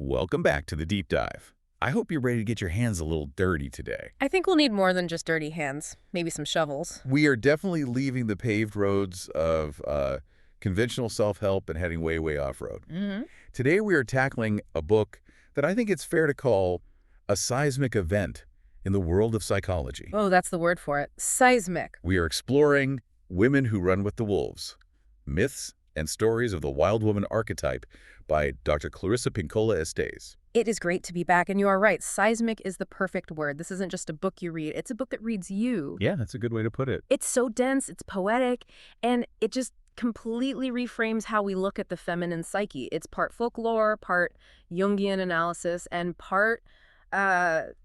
Welcome back to the Deep Dive. I hope you're ready to get your hands a little dirty today. I think we'll need more than just dirty hands. Maybe some shovels. We are definitely leaving the paved roads of conventional self-help and heading way, way off-road. Today we are tackling a book that I think it's fair to call a seismic event in the world of psychology. Oh, that's the word for it. Seismic. We are exploring Women Who Run with the Wolves, Myths and Stories of the Wild Woman Archetype by Dr. Clarissa Pinkola Estés. It is great to be back, and you are right. Seismic is the perfect word. This isn't just a book you read. It's a book that reads you. Yeah, that's a good way to put it. It's so dense, it's poetic, and it just completely reframes how we look at the feminine psyche. It's part folklore, part Jungian analysis, and part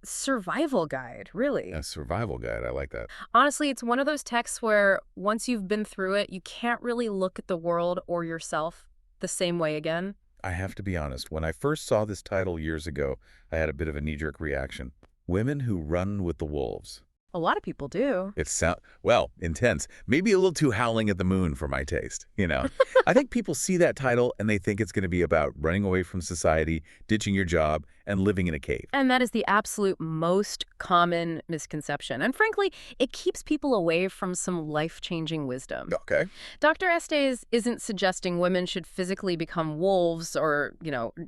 survival guide, really. A survival guide, I like that. Honestly, it's one of those texts where once you've been through it, you can't really look at the world or yourself the same way again. I have to be honest, when I first saw this title years ago, I had a bit of a knee-jerk reaction. Women Who Run with the Wolves. A lot of people do. It sounds, well, intense. Maybe a little too Howling at the Moon for my taste, you know. I think people see that title and they think it's going to be about running away from society, ditching your job, and living in a cave. And that is the absolute most common misconception. And frankly, it keeps people away from some life-changing wisdom. Okay. Dr. Estés isn't suggesting women should physically become wolves or,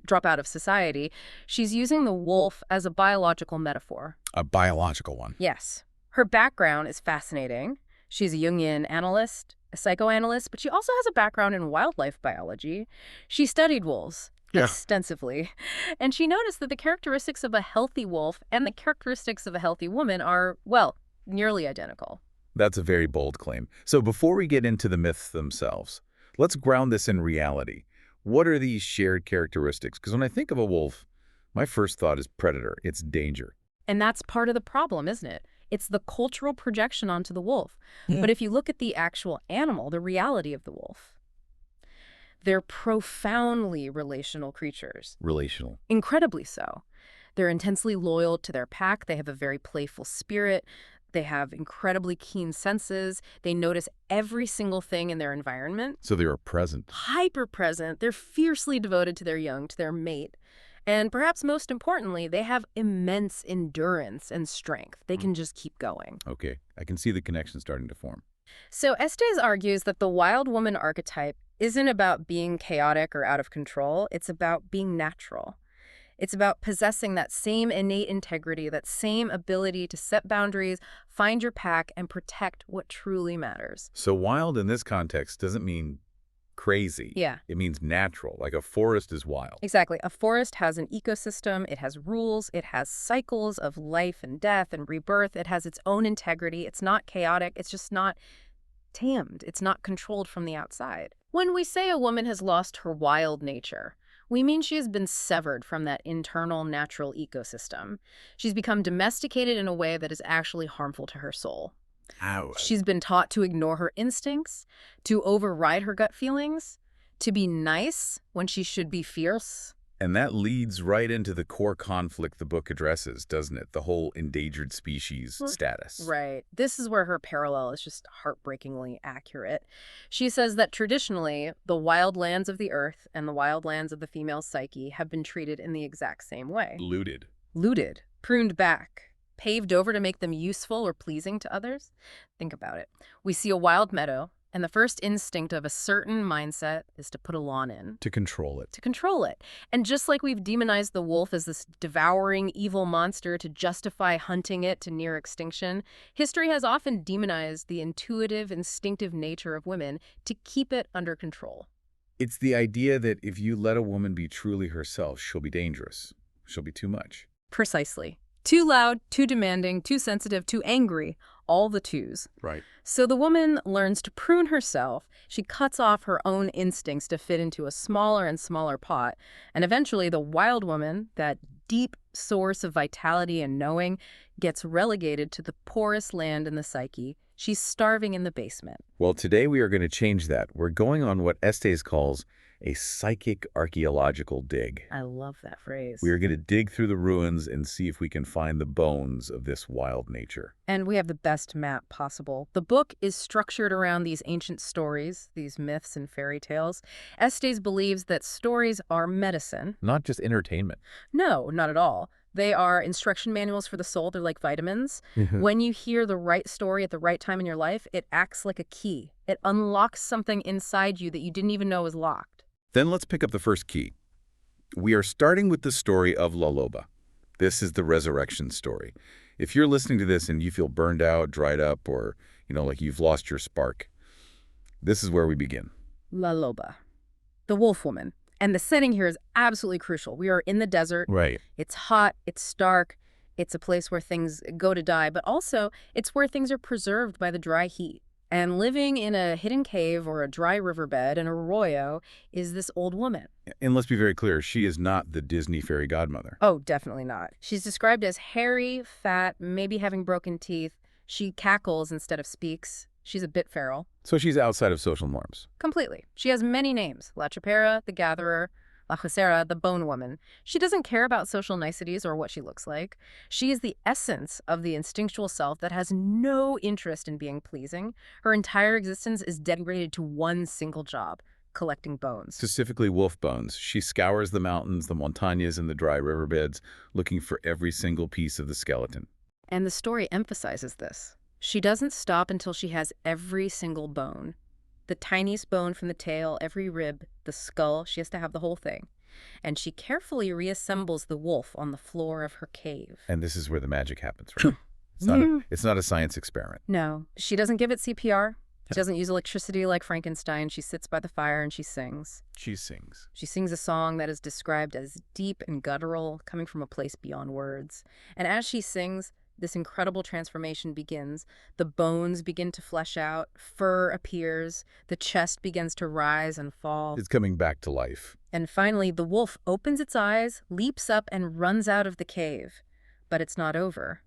drop out of society. She's using the wolf as a biological metaphor. A biological one. Yes. Her background is fascinating. She's a Jungian analyst, a psychoanalyst, but she also has a background in wildlife biology. She studied wolves extensively, and she noticed that the characteristics of a healthy wolf and the characteristics of a healthy woman are, well, nearly identical. That's a very bold claim. So before we get into the myths themselves, let's ground this in reality. What are these shared characteristics? Because when I think of a wolf, my first thought is predator. It's danger. And that's part of the problem, isn't it? It's the cultural projection onto the wolf. But if you look at the actual animal, the reality of the wolf, they're profoundly relational creatures. Relational. Incredibly so. They're intensely loyal to their pack. They have a very playful spirit. They have incredibly keen senses. They notice every single thing in their environment. So they are present. Hyper present. They're fiercely devoted to their young, to their mate. And perhaps most importantly, they have immense endurance and strength. They can just keep going. Okay, I can see the connection starting to form. So Estés argues that the wild woman archetype isn't about being chaotic or out of control. It's about being natural. It's about possessing that same innate integrity, that same ability to set boundaries, find your pack, and protect what truly matters. So wild in this context doesn't mean crazy. Yeah. It means natural, like a forest is wild. Exactly. A forest has an ecosystem, it has rules, it has cycles of life and death and rebirth, it has its own integrity. It's not chaotic, it's just not tamed, it's not controlled from the outside. When we say a woman has lost her wild nature, we mean she has been severed from that internal natural ecosystem. She's become domesticated in a way that is actually harmful to her soul. Ow. She's been taught to ignore her instincts, to override her gut feelings, to be nice when she should be fierce. And that leads right into the core conflict the book addresses, doesn't it? The whole endangered species status. Right. This is where her parallel is just heartbreakingly accurate. She says that traditionally, the wild lands of the earth and the wild lands of the female psyche have been treated in the exact same way. Looted, pruned back, paved over to make them useful or pleasing to others. Think about it. We see a wild meadow, and the first instinct of a certain mindset is to put a lawn in. To control it. To control it. And just like we've demonized the wolf as this devouring evil monster to justify hunting it to near extinction, history has often demonized the intuitive, instinctive nature of women to keep it under control. It's the idea that if you let a woman be truly herself, she'll be dangerous. She'll be too much. Precisely. Too loud, too demanding, too sensitive, too angry, all the twos. Right. So the woman learns to prune herself. She cuts off her own instincts to fit into a smaller and smaller pot. And eventually the wild woman, that deep source of vitality and knowing, gets relegated to the poorest land in the psyche. She's starving in the basement. Well, today we are going to change that. We're going on what Estés calls a psychic archaeological dig. I love that phrase. We are going to dig through the ruins and see if we can find the bones of this wild nature. And we have the best map possible. The book is structured around these ancient stories, these myths and fairy tales. Estés believes that stories are medicine. Not just entertainment. No, not at all. They are instruction manuals for the soul. They're like vitamins. When you hear the right story at the right time in your life, it acts like a key. It unlocks something inside you that you didn't even know was locked. Then let's pick up the first key. We are starting with the story of La Loba. This is the resurrection story. If you're listening to this and you feel burned out, dried up, or, like you've lost your spark, this is where we begin. La Loba, the wolf woman. And the setting here is absolutely crucial. We are in the desert. Right. It's hot, it's dark, it's a place where things go to die, but also it's where things are preserved by the dry heat. And living in a hidden cave or a dry riverbed, an arroyo, is this old woman. And let's be very clear, she is not the Disney fairy godmother. Oh, definitely not. She's described as hairy, fat, maybe having broken teeth. She cackles instead of speaks. She's a bit feral. So she's outside of social norms. Completely. She has many names. La Chapera, the Gatherer, La Hechicera, the Bone Woman. She doesn't care about social niceties or what she looks like. She is the essence of the instinctual self that has no interest in being pleasing. Her entire existence is dedicated to one single job: collecting bones. Specifically wolf bones. She scours the mountains, the montañas, and the dry riverbeds, looking for every single piece of the skeleton. And the story emphasizes this. She doesn't stop until she has every single bone. The tiniest bone from the tail, every rib, the skull, she has to have the whole thing. And she carefully reassembles the wolf on the floor of her cave. And this is where the magic happens, right? It's not a science experiment. No, she doesn't give it CPR. She doesn't use electricity like Frankenstein. She sits by the fire and she sings. She sings. She sings a song that is described as deep and guttural, coming from a place beyond words. And as she sings, this incredible transformation begins. The bones begin to flesh out, fur appears, the chest begins to rise and fall. It's coming back to life. And finally, the wolf opens its eyes, leaps up, and runs out of the cave. But it's not over.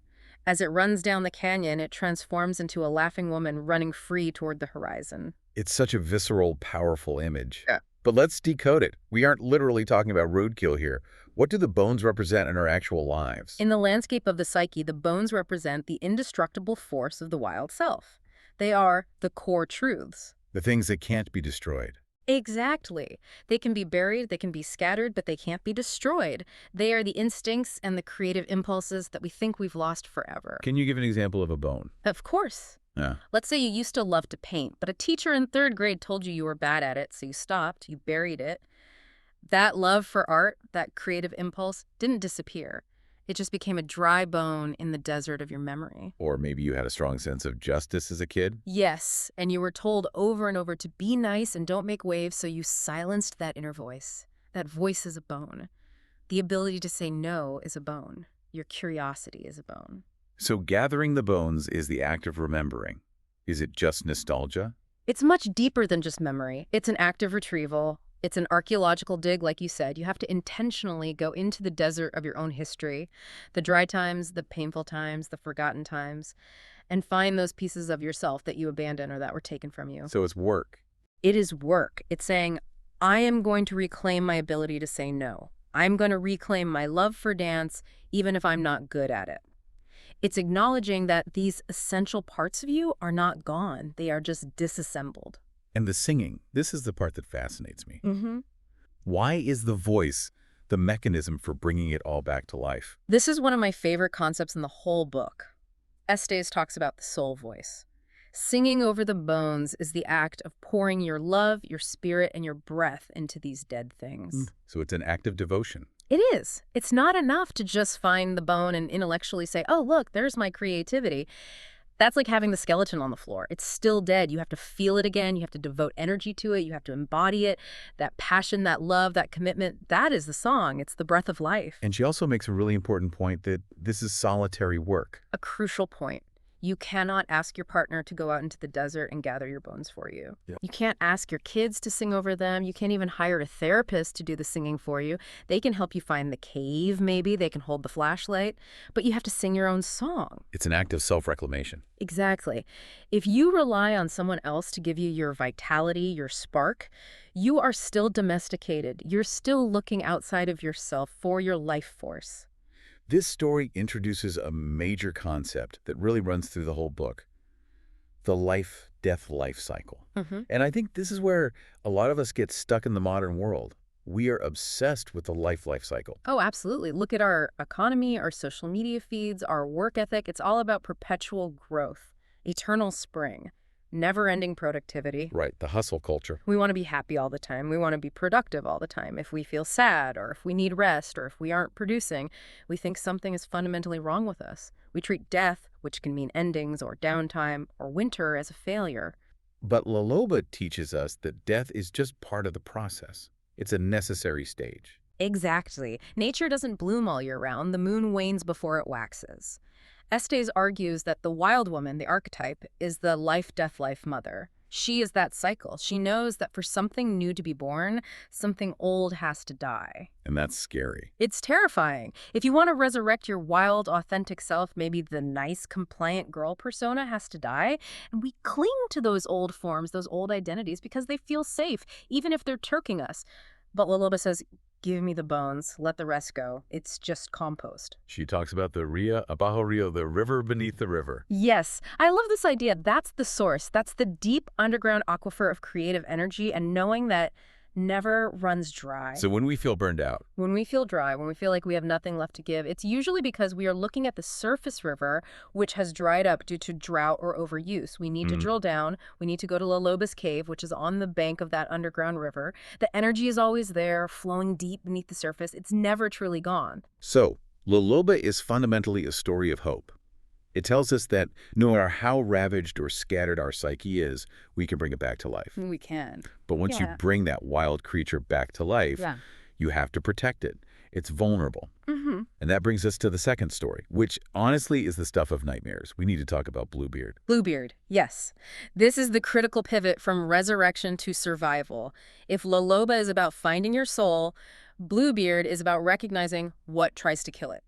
As it runs down the canyon, it transforms into a laughing woman running free toward the horizon. It's such a visceral, powerful image. Yeah. But let's decode it. We aren't literally talking about roadkill here. What do the bones represent in our actual lives? In the landscape of the psyche, the bones represent the indestructible force of the wild self. They are the core truths. The things that can't be destroyed. Exactly. They can be buried, they can be scattered, but they can't be destroyed. They are the instincts and the creative impulses that we think we've lost forever. Can you give an example of a bone? Of course. Yeah. Let's say you used to love to paint, but a teacher in 3rd grade told you were bad at it, so you stopped, you buried it. That love for art, that creative impulse, didn't disappear. It just became a dry bone in the desert of your memory. Or maybe you had a strong sense of justice as a kid? Yes, and you were told over and over to be nice and don't make waves, so you silenced that inner voice. That voice is a bone. The ability to say no is a bone. Your curiosity is a bone. So gathering the bones is the act of remembering. Is it just nostalgia? It's much deeper than just memory. It's an act of retrieval. It's an archaeological dig, like you said. You have to intentionally go into the desert of your own history, the dry times, the painful times, the forgotten times, and find those pieces of yourself that you abandoned or that were taken from you. So it's work. It is work. It's saying, I am going to reclaim my ability to say no. I'm going to reclaim my love for dance, even if I'm not good at it. It's acknowledging that these essential parts of you are not gone. They are just disassembled. And the singing, this is the part that fascinates me. Mm-hmm. Why is the voice the mechanism for bringing it all back to life? This is one of my favorite concepts in the whole book. Estés talks about the soul voice. Singing over the bones is the act of pouring your love, your spirit, and your breath into these dead things. So it's an act of devotion. It is. It's not enough to just find the bone and intellectually say, oh, look, there's my creativity. That's like having the skeleton on the floor. It's still dead. You have to feel it again. You have to devote energy to it. You have to embody it. That passion, that love, that commitment, that is the song. It's the breath of life. And she also makes a really important point that this is solitary work. A crucial point. You cannot ask your partner to go out into the desert and gather your bones for you. Yeah. You can't ask your kids to sing over them. You can't even hire a therapist to do the singing for you. They can help you find the cave, maybe. They can hold the flashlight. But you have to sing your own song. It's an act of self-reclamation. Exactly. If you rely on someone else to give you your vitality, your spark, you are still domesticated. You're still looking outside of yourself for your life force. This story introduces a major concept that really runs through the whole book, the life-death-life cycle. And I think this is where a lot of us get stuck in the modern world. We are obsessed with the life-life cycle. Oh, absolutely. Look at our economy, our social media feeds, our work ethic. It's all about perpetual growth, eternal spring, never-ending productivity. Right, the hustle culture. We want to be happy all the time. We want to be productive all the time. If we feel sad or if we need rest or if we aren't producing, we think something is fundamentally wrong with us. We treat death, which can mean endings or downtime or winter, as a failure. But La Loba teaches us that death is just part of the process. It's a necessary stage. Exactly. Nature doesn't bloom all year round. The moon wanes before it waxes. Estés argues that the wild woman, the archetype, is the life-death-life mother. She is that cycle. She knows that for something new to be born, something old has to die. And that's scary. It's terrifying. If you want to resurrect your wild, authentic self, maybe the nice, compliant girl persona has to die. And we cling to those old forms, those old identities, because they feel safe, even if they're turking us. But La Loba says, give me the bones, let the rest go. It's just compost. She talks about the Ria Abajo Rio, the river beneath the river. Yes, I love this idea. That's the source. That's the deep underground aquifer of creative energy, and knowing that never runs dry. So when we feel burned out, When we feel dry, when we feel like we have nothing left to give, it's usually because we are looking at the surface river, which has dried up due to drought or overuse. We need to drill down. We need to go to La Loba's cave, which is on the bank of that underground river. The energy is always there, flowing deep beneath the surface. It's never truly gone. So, La Loba is fundamentally a story of hope. It tells us that no matter how ravaged or scattered our psyche is, we can bring it back to life. We can. But once you bring that wild creature back to life, Yeah. you have to protect it. It's vulnerable. And that brings us to the second story, which honestly is the stuff of nightmares. We need to talk about Bluebeard. Bluebeard, yes. This is the critical pivot from resurrection to survival. If La Loba is about finding your soul, Bluebeard is about recognizing what tries to kill it.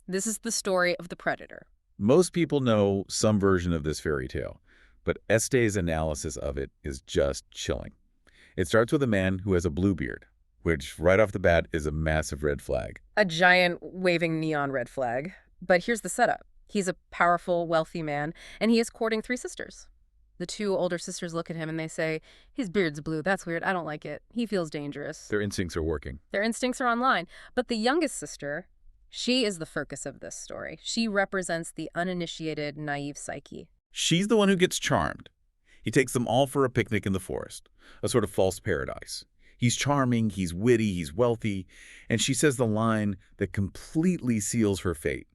This is the story of the predator. Most people know some version of this fairy tale, but Estés' analysis of it is just chilling. It starts with a man who has a Bluebeard, which right off the bat is a massive red flag. A giant waving neon red flag. But here's the setup. He's a powerful, wealthy man, and he is courting 3 sisters. The 2 older sisters look at him and they say, his beard's blue, that's weird, I don't like it. He feels dangerous. Their instincts are working. Their instincts are online. But the youngest sister, she is the focus of this story. She represents the uninitiated, naive psyche. She's the one who gets charmed. He takes them all for a picnic in the forest, a sort of false paradise. He's charming, he's witty, he's wealthy, and she says the line that completely seals her fate.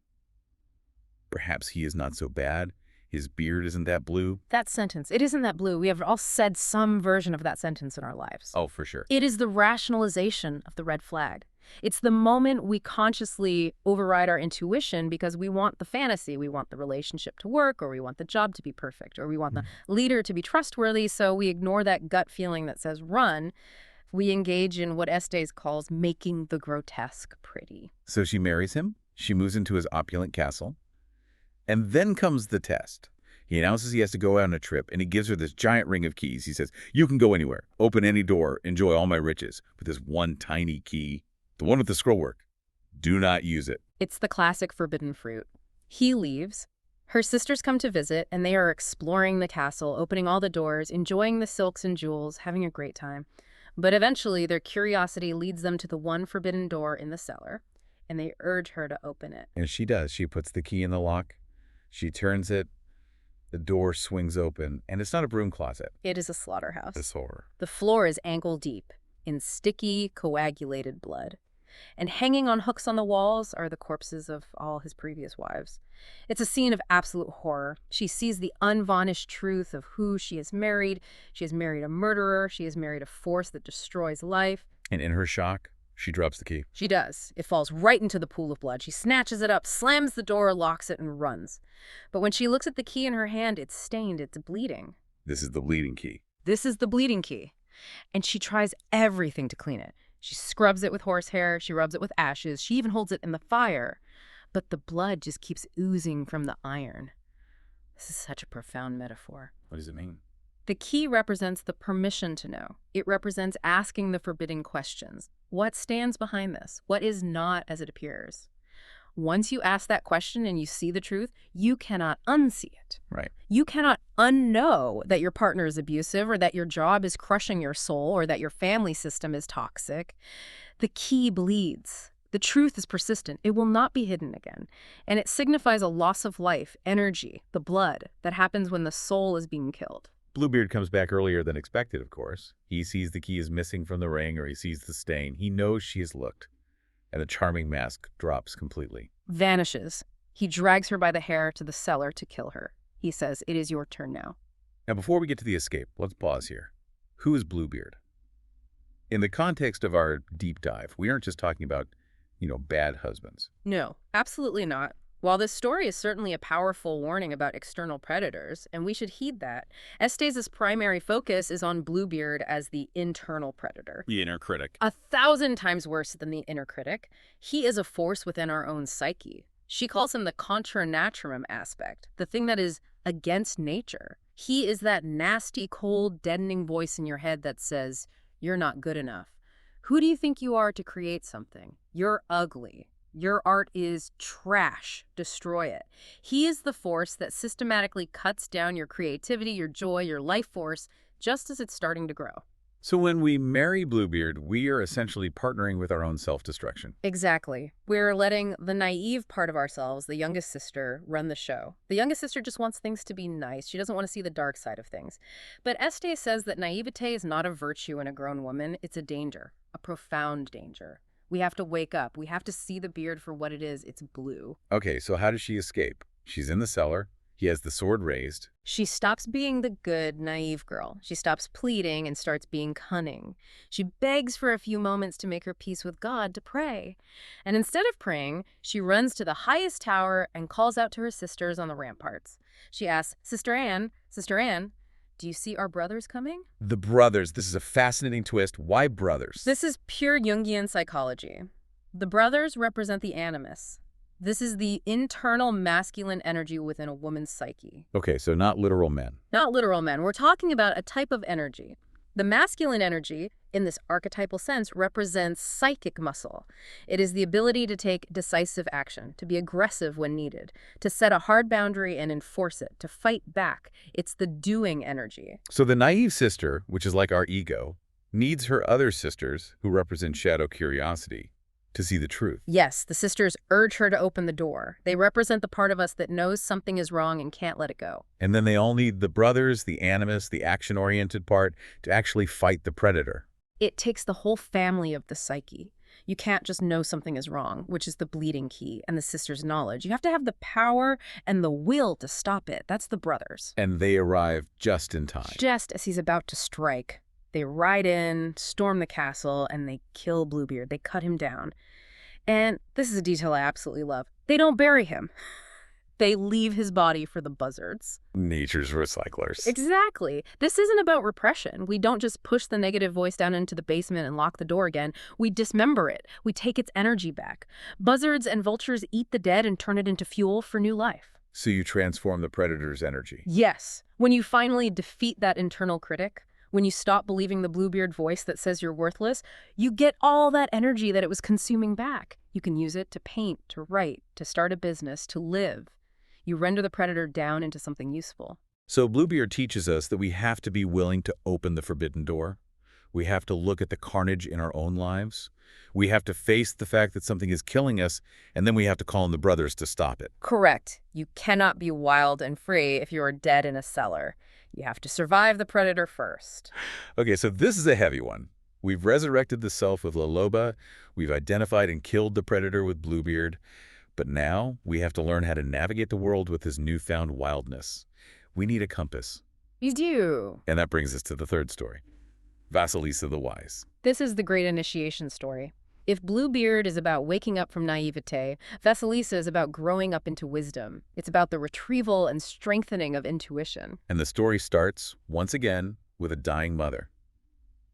Perhaps he is not so bad. His beard isn't that blue. That sentence, it isn't that blue. We have all said some version of that sentence in our lives. Oh, for sure. It is the rationalization of the red flag. It's the moment we consciously override our intuition because we want the fantasy. We want the relationship to work, or we want the job to be perfect, or we want the leader to be trustworthy, so we ignore that gut feeling that says run. We engage in what Estés calls making the grotesque pretty. So she marries him. She moves into his opulent castle. And then comes the test. He announces he has to go out on a trip, and he gives her this giant ring of keys. He says, you can go anywhere, open any door, enjoy all my riches, with this one tiny key. The one with the scroll work. Do not use it. It's the classic forbidden fruit. He leaves. Her sisters come to visit, and they are exploring the castle, opening all the doors, enjoying the silks and jewels, having a great time. But eventually, their curiosity leads them to the one forbidden door in the cellar, and they urge her to open it. And she does. She puts the key in the lock. She turns it. The door swings open, and it's not a broom closet. It is a slaughterhouse. This horror. The floor is ankle deep in sticky, coagulated blood. And hanging on hooks on the walls are the corpses of all his previous wives. It's a scene of absolute horror. She sees the unvarnished truth of who she has married. She has married a murderer. She has married a force that destroys life. And in her shock, She drops the key. She does. It falls right into the pool of blood. She snatches it up, slams the door, locks it, and runs. But when she looks at the key in her hand, it's stained, it's bleeding. This is the bleeding key. This is the bleeding key. And she tries everything to clean it. She scrubs it with horsehair, she rubs it with ashes, she even holds it in the fire. But the blood just keeps oozing from the iron. This is such a profound metaphor. What does it mean? The key represents the permission to know. It represents asking the forbidden questions. What stands behind this? What is not as it appears? Once you ask that question and you see the truth, you cannot unsee it. Right. You cannot unknow that your partner is abusive or that your job is crushing your soul or that your family system is toxic. The key bleeds. The truth is persistent. It will not be hidden again. And it signifies a loss of life, energy, the blood that happens when the soul is being killed. Bluebeard comes back earlier than expected, of course. He sees the key is missing from the ring, or he sees the stain. He knows she has looked. And the charming mask drops completely. Vanishes. He drags her by the hair to the cellar to kill her. He says, "It is your turn now." Now, before we get to the escape, let's pause here. Who is Bluebeard? In the context of our deep dive, we aren't just talking about, bad husbands. No, absolutely not. While this story is certainly a powerful warning about external predators, and we should heed that, Estés' primary focus is on Bluebeard as the internal predator. The inner critic. 1,000 times worse than the inner critic. He is a force within our own psyche. She calls him the contra naturam aspect, the thing that is against nature. He is that nasty, cold, deadening voice in your head that says, "You're not good enough. Who do you think you are to create something? You're ugly. Your art is trash. Destroy it." He is the force that systematically cuts down your creativity, your joy, your life force, just as it's starting to grow. So when we marry Bluebeard, we are essentially partnering with our own self-destruction. Exactly. We're letting the naive part of ourselves, the youngest sister, run the show. The youngest sister just wants things to be nice. She doesn't want to see the dark side of things. But Estés says that naivete is not a virtue in a grown woman. It's a danger, a profound danger. We have to wake up. We have to see the beard for what it is. It's blue. Okay, so how does she escape? She's in the cellar. He has the sword raised. She stops being the good, naive girl. She stops pleading and starts being cunning. She begs for a few moments to make her peace with God, to pray. And instead of praying, she runs to the highest tower and calls out to her sisters on the ramparts. She asks, Sister Anne, do you see our brothers coming?" The brothers. This is a fascinating twist. Why brothers? This is pure Jungian psychology. The brothers represent the animus. This is the internal masculine energy within a woman's psyche. Okay, so not literal men. Not literal men. We're talking about a type of energy. The masculine energy, in this archetypal sense, represents psychic muscle. It is the ability to take decisive action, to be aggressive when needed, to set a hard boundary and enforce it, to fight back. It's the doing energy. So the naive sister, which is like our ego, needs her other sisters, who represent shadow curiosity, to see the truth. Yes, the sisters urge her to open the door. They represent the part of us that knows something is wrong and can't let it go. And then they all need the brothers, the animus, the action-oriented part, to actually fight the predator. It takes the whole family of the psyche. You can't just know something is wrong, which is the bleeding key, and the sisters' knowledge. You have to have the power and the will to stop it. That's the brothers. And they arrive just in time. Just as he's about to strike. They ride in, storm the castle, and they kill Bluebeard. They cut him down. And this is a detail I absolutely love. They don't bury him. They leave his body for the buzzards. Nature's recyclers. Exactly. This isn't about repression. We don't just push the negative voice down into the basement and lock the door again. We dismember it. We take its energy back. Buzzards and vultures eat the dead and turn it into fuel for new life. So you transform the predator's energy. Yes. When you finally defeat that internal critic, when you stop believing the Bluebeard voice that says you're worthless, you get all that energy that it was consuming back. You can use it to paint, to write, to start a business, to live. You render the predator down into something useful. So Bluebeard teaches us that we have to be willing to open the forbidden door. We have to look at the carnage in our own lives. We have to face the fact that something is killing us, and then we have to call in the brothers to stop it. Correct. You cannot be wild and free if you are dead in a cellar. You have to survive the predator first. Okay, so this is a heavy one. We've resurrected the self with La Loba. We've identified and killed the predator with Bluebeard. But now we have to learn how to navigate the world with his newfound wildness. We need a compass. You do. And that brings us to the third story. Vasalisa the Wise. This is the great initiation story. If Bluebeard is about waking up from naivete, Vasalisa is about growing up into wisdom. It's about the retrieval and strengthening of intuition. And the story starts, once again, with a dying mother.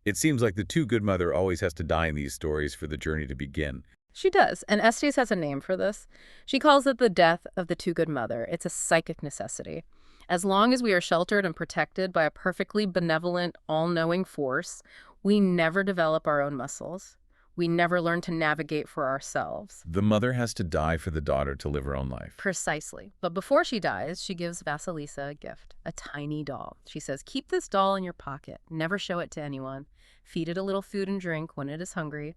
It seems like the too good mother always has to die in these stories for the journey to begin. She does, and Estes has a name for this. She calls it the death of the too good mother. It's a psychic necessity. As long as we are sheltered and protected by a perfectly benevolent, all-knowing force, we never develop our own muscles. We never learn to navigate for ourselves. The mother has to die for the daughter to live her own life. Precisely. But before she dies, she gives Vasalisa a gift, a tiny doll. She says, keep this doll in your pocket. Never show it to anyone. Feed it a little food and drink when it is hungry.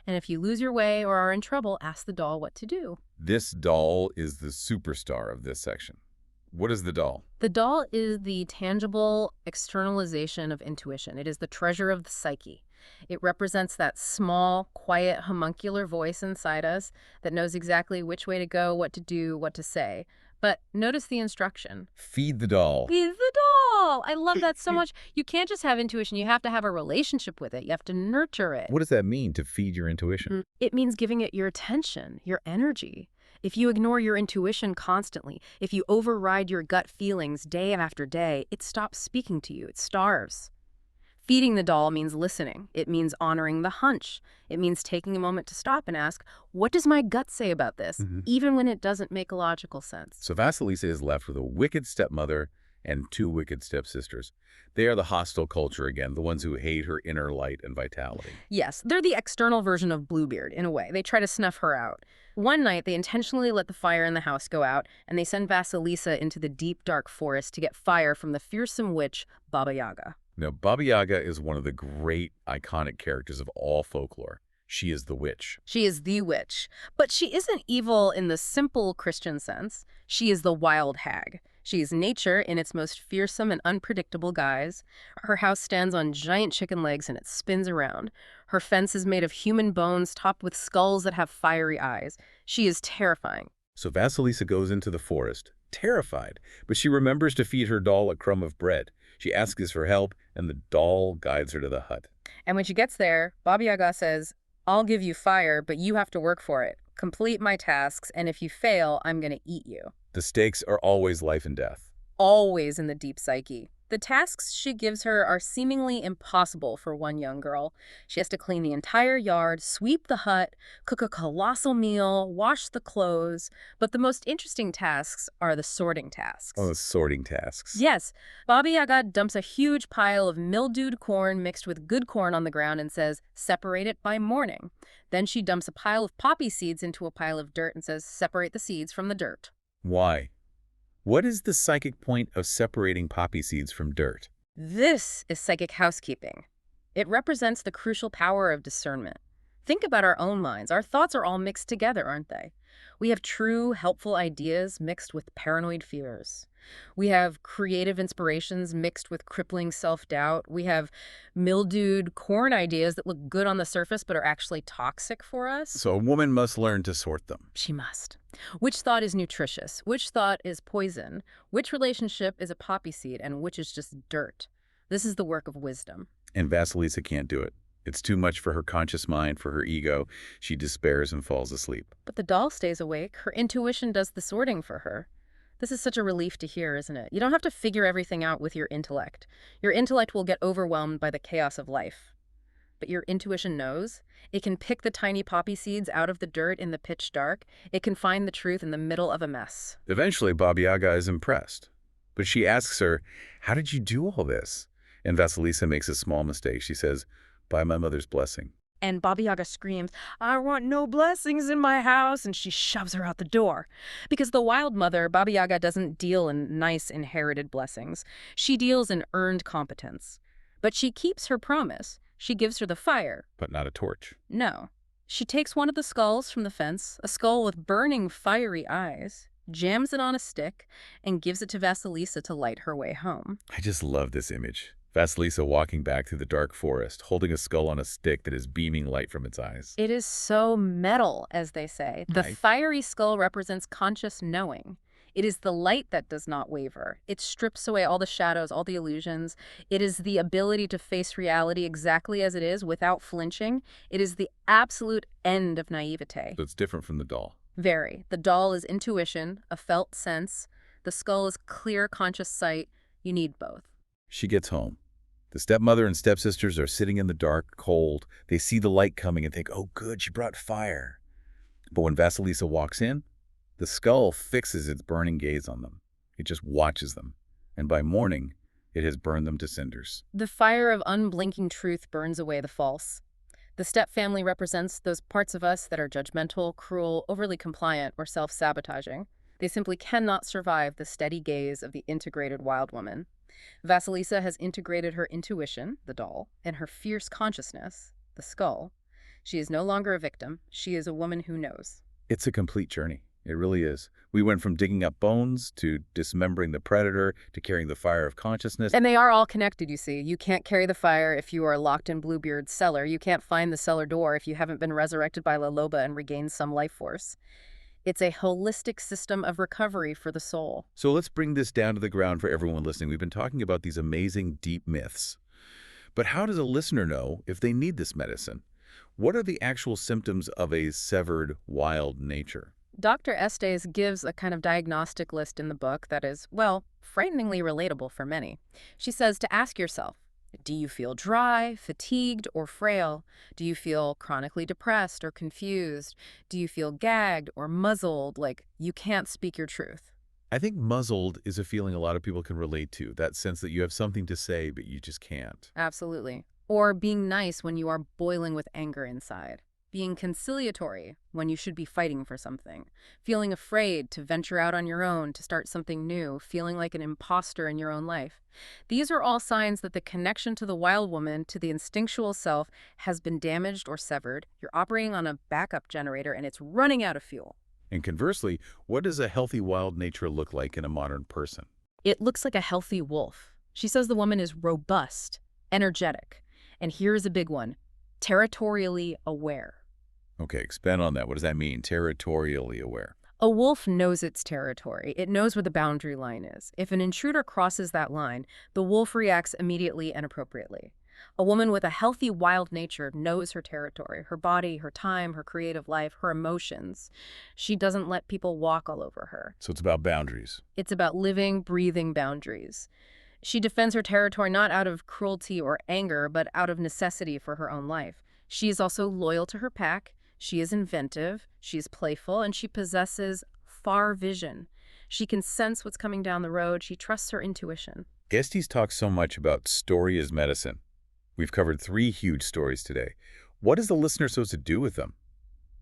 And if you lose your way or are in trouble, ask the doll what to do. This doll is the superstar of this section. What is the doll? The doll is the tangible externalization of intuition. It is the treasure of the psyche. It represents that small, quiet, homuncular voice inside us that knows exactly which way to go, what to do, what to say. But notice the instruction. Feed the doll. Feed the doll! I love that so much. You can't just have intuition. You have to have a relationship with it. You have to nurture it. What does that mean, to feed your intuition? It means giving it your attention, your energy. If you ignore your intuition constantly, if you override your gut feelings day after day, it stops speaking to you. It starves. Feeding the doll means listening. It means honoring the hunch. It means taking a moment to stop and ask, what does my gut say about this, even when it doesn't make a logical sense? So Vasalisa is left with a wicked stepmother and two wicked stepsisters. They are the hostile culture again, the ones who hate her inner light and vitality. Yes, they're the external version of Bluebeard, in a way. They try to snuff her out. One night, they intentionally let the fire in the house go out, and they send Vasalisa into the deep, dark forest to get fire from the fearsome witch, Baba Yaga. Now, Baba Yaga is one of the great, iconic characters of all folklore. She is the witch. She is the witch. But she isn't evil in the simple Christian sense. She is the wild hag. She is nature in its most fearsome and unpredictable guise. Her house stands on giant chicken legs and it spins around. Her fence is made of human bones topped with skulls that have fiery eyes. She is terrifying. So Vasalisa goes into the forest, terrified, but she remembers to feed her doll a crumb of bread. She asks for help, and the doll guides her to the hut. And when she gets there, Baba Yaga says, I'll give you fire, but you have to work for it. Complete my tasks, and if you fail, I'm going to eat you. The stakes are always life and death. Always in the deep psyche. The tasks she gives her are seemingly impossible for one young girl. She has to clean the entire yard, sweep the hut, cook a colossal meal, wash the clothes. But the most interesting tasks are the sorting tasks. Oh, the sorting tasks. Yes. Baba Yaga dumps a huge pile of mildewed corn mixed with good corn on the ground and says, separate it by morning. Then she dumps a pile of poppy seeds into a pile of dirt and says, separate the seeds from the dirt. Why? What is the psychic point of separating poppy seeds from dirt? This is psychic housekeeping. It represents the crucial power of discernment. Think about our own minds. Our thoughts are all mixed together, aren't they? We have true, helpful ideas mixed with paranoid fears. We have creative inspirations mixed with crippling self-doubt. We have mildewed corn ideas that look good on the surface but are actually toxic for us. So a woman must learn to sort them. She must. Which thought is nutritious? Which thought is poison? Which relationship is a poppy seed and which is just dirt? This is the work of wisdom. And Vasalisa can't do it. It's too much for her conscious mind, for her ego. She despairs and falls asleep. But the doll stays awake. Her intuition does the sorting for her. This is such a relief to hear, isn't it? You don't have to figure everything out with your intellect. Your intellect will get overwhelmed by the chaos of life. But your intuition knows. It can pick the tiny poppy seeds out of the dirt in the pitch dark. It can find the truth in the middle of a mess. Eventually, Baba Yaga is impressed. But she asks her, how did you do all this? And Vasalisa makes a small mistake. She says, by my mother's blessing. And Baba Yaga screams, I want no blessings in my house, and she shoves her out the door. Because the wild mother, Baba Yaga, doesn't deal in nice inherited blessings. She deals in earned competence. But she keeps her promise. She gives her the fire. But not a torch. No. She takes one of the skulls from the fence, a skull with burning, fiery eyes, jams it on a stick, and gives it to Vasalisa to light her way home. I just love this image. Vasalisa walking back through the dark forest, holding a skull on a stick that is beaming light from its eyes. It is so metal, as they say. The fiery skull represents conscious knowing. It is the light that does not waver. It strips away all the shadows, all the illusions. It is the ability to face reality exactly as it is without flinching. It is the absolute end of naivete. So it's different from the doll. Very. The doll is intuition, a felt sense. The skull is clear, conscious sight. You need both. She gets home. The stepmother and stepsisters are sitting in the dark, cold. They see the light coming and think, oh good, she brought fire. But when Vasalisa walks in, the skull fixes its burning gaze on them. It just watches them. And by morning, it has burned them to cinders. The fire of unblinking truth burns away the false. The step-family represents those parts of us that are judgmental, cruel, overly compliant, or self-sabotaging. They simply cannot survive the steady gaze of the integrated wild woman. Vasalisa has integrated her intuition, the doll, and her fierce consciousness, the skull. She is no longer a victim. She is a woman who knows. It's a complete journey. It really is. We went from digging up bones to dismembering the predator to carrying the fire of consciousness. And they are all connected, you see. You can't carry the fire if you are locked in Bluebeard's cellar. You can't find the cellar door if you haven't been resurrected by La Loba and regained some life force. It's a holistic system of recovery for the soul. So let's bring this down to the ground for everyone listening. We've been talking about these amazing, deep myths. But how does a listener know if they need this medicine? What are the actual symptoms of a severed, wild nature? Dr. Estés gives a kind of diagnostic list in the book that is, well, frighteningly relatable for many. She says to ask yourself, do you feel dry, fatigued, or frail? Do you feel chronically depressed or confused? Do you feel gagged or muzzled, like you can't speak your truth? I think muzzled is a feeling a lot of people can relate to, that sense that you have something to say, but you just can't. Absolutely. Or being nice when you are boiling with anger inside. Being conciliatory when you should be fighting for something. Feeling afraid to venture out on your own, to start something new. Feeling like an imposter in your own life. These are all signs that the connection to the wild woman, to the instinctual self, has been damaged or severed. You're operating on a backup generator and it's running out of fuel. And conversely, what does a healthy wild nature look like in a modern person? It looks like a healthy wolf. She says the woman is robust, energetic, and here's a big one, territorially aware. Okay, expand on that. What does that mean, territorially aware? A wolf knows its territory. It knows where the boundary line is. If an intruder crosses that line, the wolf reacts immediately and appropriately. A woman with a healthy wild nature knows her territory, her body, her time, her creative life, her emotions. She doesn't let people walk all over her. So it's about boundaries. It's about living, breathing boundaries. She defends her territory not out of cruelty or anger, but out of necessity for her own life. She is also loyal to her pack. She is inventive, she is playful, and she possesses far vision. She can sense what's coming down the road. She trusts her intuition. Estes talks so much about story as medicine. We've covered 3 huge stories today. What is the listener supposed to do with them?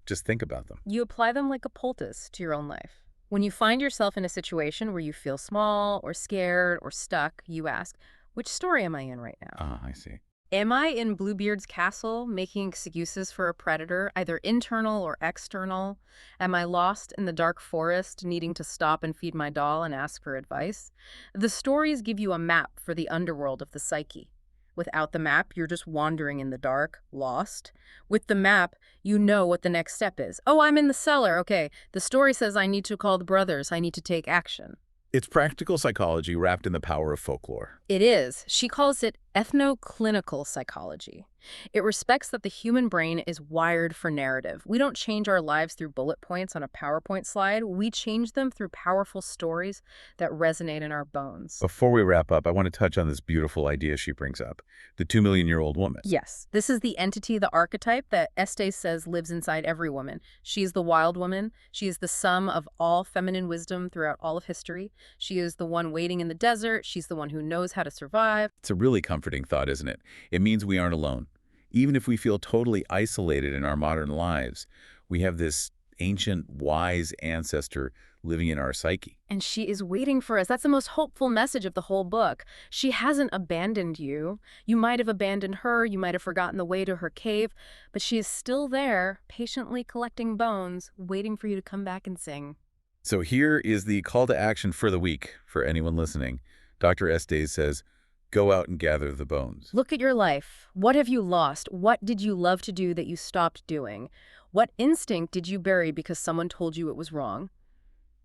Just think about them. You apply them like a poultice to your own life. When you find yourself in a situation where you feel small or scared or stuck, you ask, which story am I in right now? Ah, I see. Am I in Bluebeard's castle, making excuses for a predator, either internal or external? Am I lost in the dark forest, needing to stop and feed my doll and ask for advice? The stories give you a map for the underworld of the psyche. Without the map, you're just wandering in the dark, lost. With the map, you know what the next step is. Oh, I'm in the cellar. Okay, the story says I need to call the brothers. I need to take action. It's practical psychology wrapped in the power of folklore. It is. She calls it ethno-clinical psychology. It respects that the human brain is wired for narrative. We don't change our lives through bullet points on a PowerPoint slide. We change them through powerful stories that resonate in our bones. Before we wrap up, I want to touch on this beautiful idea she brings up, the 2-million-year-old woman. Yes, this is the entity, the archetype that Estes says lives inside every woman. She is the wild woman. She is the sum of all feminine wisdom throughout all of history. She is the one waiting in the desert. She's the one who knows how to survive. It's a really comforting thought, isn't it? It means we aren't alone. Even if we feel totally isolated in our modern lives, we have this ancient, wise ancestor living in our psyche. And she is waiting for us. That's the most hopeful message of the whole book. She hasn't abandoned you. You might have abandoned her. You might have forgotten the way to her cave. But she is still there, patiently collecting bones, waiting for you to come back and sing. So here is the call to action for the week for anyone listening. Dr. Estés says, go out and gather the bones. Look at your life. What have you lost? What did you love to do that you stopped doing? What instinct did you bury because someone told you it was wrong?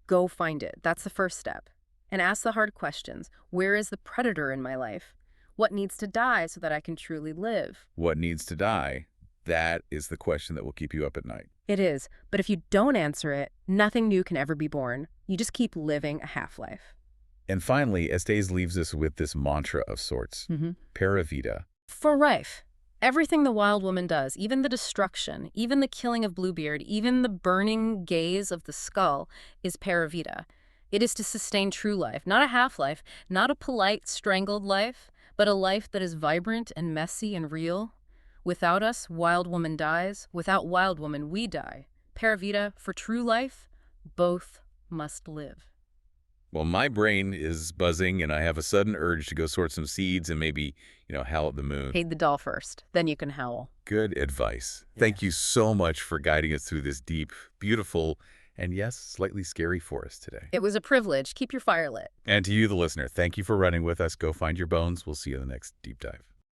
Go find it. That's the first step. And ask the hard questions. Where is the predator in my life? What needs to die so that I can truly live? What needs to die? That is the question that will keep you up at night. It is. But if you don't answer it, nothing new can ever be born. You just keep living a half-life. And finally, Estés leaves us with this mantra of sorts, para vida. For life. Everything the wild woman does, even the destruction, even the killing of Bluebeard, even the burning gaze of the skull, is para vida. It is to sustain true life, not a half-life, not a polite, strangled life, but a life that is vibrant and messy and real. Without us, wild woman dies. Without wild woman, we die. Para vida, for true life, both must live. Well, my brain is buzzing, and I have a sudden urge to go sort some seeds and maybe, howl at the moon. Feed the doll first, then you can howl. Good advice. Thank you so much for guiding us through this deep, beautiful, and yes, slightly scary forest today. It was a privilege. Keep your fire lit. And to you, the listener, thank you for running with us. Go find your bones. We'll see you in the next deep dive.